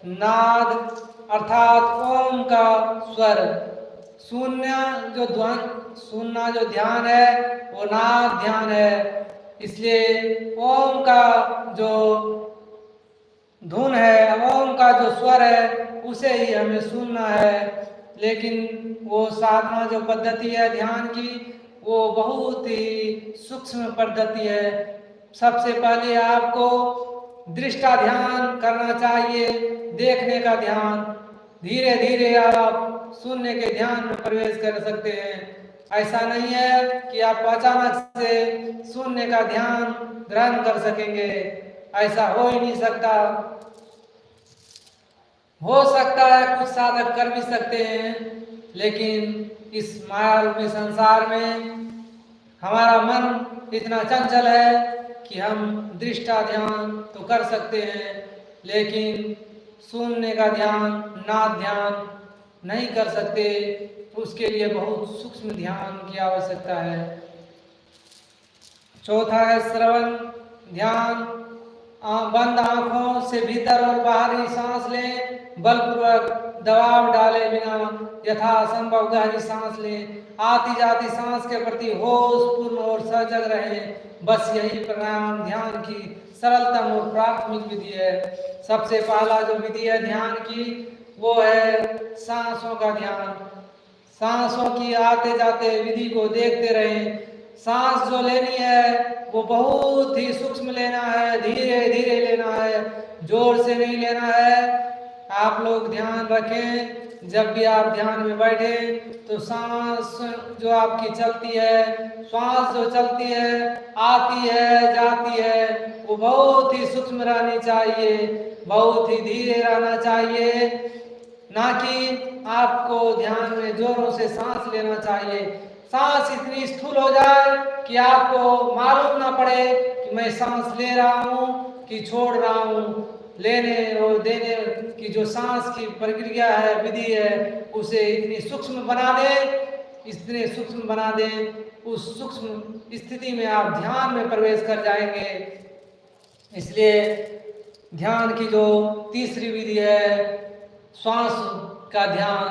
नाद अर्थात ओम का स्वर। शून्य जो ध्यान है वो नाद ध्यान है, इसलिए ओम का जो धुन है, ओम का जो स्वर है उसे ही हमें सुनना है। लेकिन वो साधना जो पद्धति है ध्यान की, वो बहुत ही सूक्ष्म पद्धति है। सबसे पहले आपको दृष्टा ध्यान करना चाहिए, देखने का ध्यान। धीरे धीरे आप सुनने के ध्यान में प्रवेश कर सकते हैं। ऐसा नहीं है कि आप अचानक से सुनने का ध्यान ग्रहण कर सकेंगे, ऐसा हो ही नहीं सकता। हो सकता है कुछ साधक कर भी सकते हैं, लेकिन इस माया रूपी संसार में हमारा मन इतना चंचल है कि हम दृष्टा ध्यान तो कर सकते हैं, लेकिन सुनने का ध्यान, नाद ध्यान नहीं कर सकते। उसके लिए बहुत सूक्ष्म ध्यान की आवश्यकता है। चौथा है श्रवण ध्यान। बंद आंखों से भीतर और बाहरी सांस लें, बलपूर्वक दबाव डाले बिना यथासंभव गहरी सांस लें। आती जाती सांस के प्रति होशपूर्ण और सजग रहें। बस यही प्राणायाम ध्यान की सरलतम और प्राथमिक विधि है। सबसे पहला जो विधि है ध्यान की, वो है सांसों का ध्यान। सांसों की आते जाते विधि को देखते रहें। सांस जो लेनी है वो बहुत ही सूक्ष्म लेना है, धीरे धीरे लेना है, जोर से नहीं लेना है। आप लोग ध्यान रखें, जब भी आप ध्यान में बैठे तो सांस जो आपकी चलती है, श्वास जो चलती है, आती है जाती है, वो बहुत ही सूक्ष्म रहनी चाहिए, बहुत ही धीरे रहना चाहिए। ना कि आपको ध्यान में जोरों से सांस लेना चाहिए। सांस इतनी स्थूल हो जाए कि आपको मालूम ना पड़े कि मैं सांस ले रहा हूँ कि छोड़ रहा हूँ। लेने और देने की जो सांस की प्रक्रिया है, विधि है, उसे इतनी सूक्ष्म बना दें, इतने सूक्ष्म बना दें, उस सूक्ष्म स्थिति में आप ध्यान में प्रवेश कर जाएंगे। इसलिए ध्यान की जो तीसरी विधि है श्वास का ध्यान,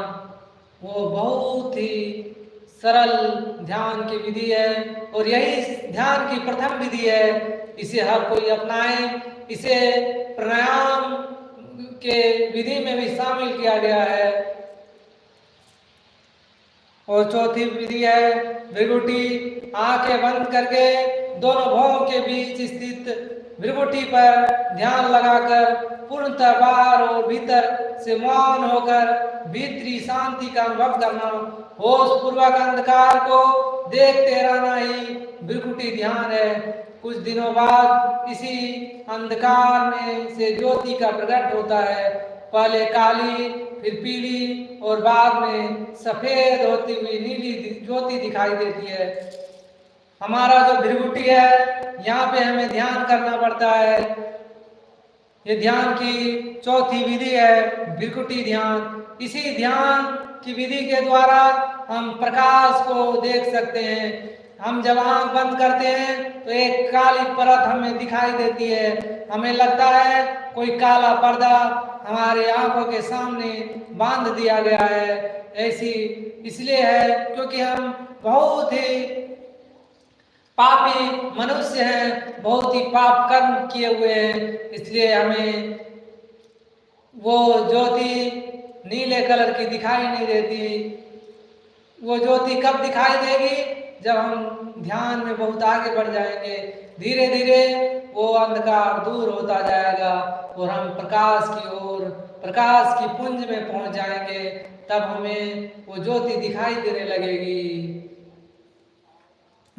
वो बहुत ही सरल ध्यान की विधि है और यही ध्यान की प्रथम विधि है। इसे हर कोई अपनाए। इसे प्राणायाम के विधि में भी शामिल किया गया है। और चौथी विधि है भृगुटी। आंखें बंद करके दोनों भौं के बीच स्थित भृगुटी पर ध्यान लगाकर पूर्णतः बाहर और भीतर से मौन होकर भीतरी शांति का अनुभव करना। होश पूर्वक अंधकार को देखते रहना ही भृगुटी ध्यान है। कुछ दिनों बाद इसी अंधकार में से ज्योति का प्रकट होता है। पहले काली, फिर पीली और बाद में सफेद होती हुई नीली ज्योति दिखाई देती है। हमारा जो भृगुटी है, यहाँ पे हमें ध्यान करना पड़ता है। ये ध्यान की चौथी विधि है भृगुटी ध्यान। इसी ध्यान की विधि के द्वारा हम प्रकाश को देख सकते हैं। हम जब आंख बंद करते हैं तो एक काली परत हमें दिखाई देती है। हमें लगता है कोई काला पर्दा हमारे आंखों के सामने बांध दिया गया है। ऐसी इसलिए है क्योंकि हम बहुत ही पापी मनुष्य हैं, बहुत ही पाप कर्म किए हुए हैं। इसलिए हमें वो ज्योति नीले कलर की दिखाई नहीं देती। वो ज्योति कब दिखाई देगी? जब हम ध्यान में बहुत आगे बढ़ जाएंगे। धीरे धीरे वो अंधकार दूर होता जाएगा और हम प्रकाश की ओर, प्रकाश की पुंज में पहुंच जाएंगे। तब हमें वो ज्योति दिखाई देने लगेगी।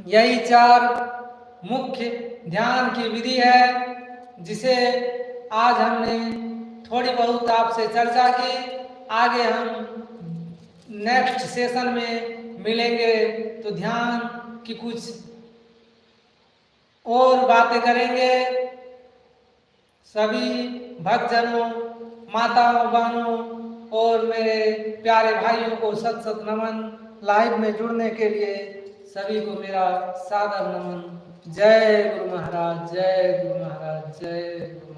यही चार मुख्य ध्यान की विधि है, जिसे आज हमने थोड़ी बहुत आपसे चर्चा की। आगे हम नेक्स्ट सेशन में मिलेंगे तो ध्यान की कुछ और बातें करेंगे। सभी भक्तजनों, माताओं, बहनों और मेरे प्यारे भाइयों को सत सत नमन। लाइव में जुड़ने के लिए सभी को मेरा सादर नमन। जय गुरु महाराज, जय गुरु महाराज, जय गुरु।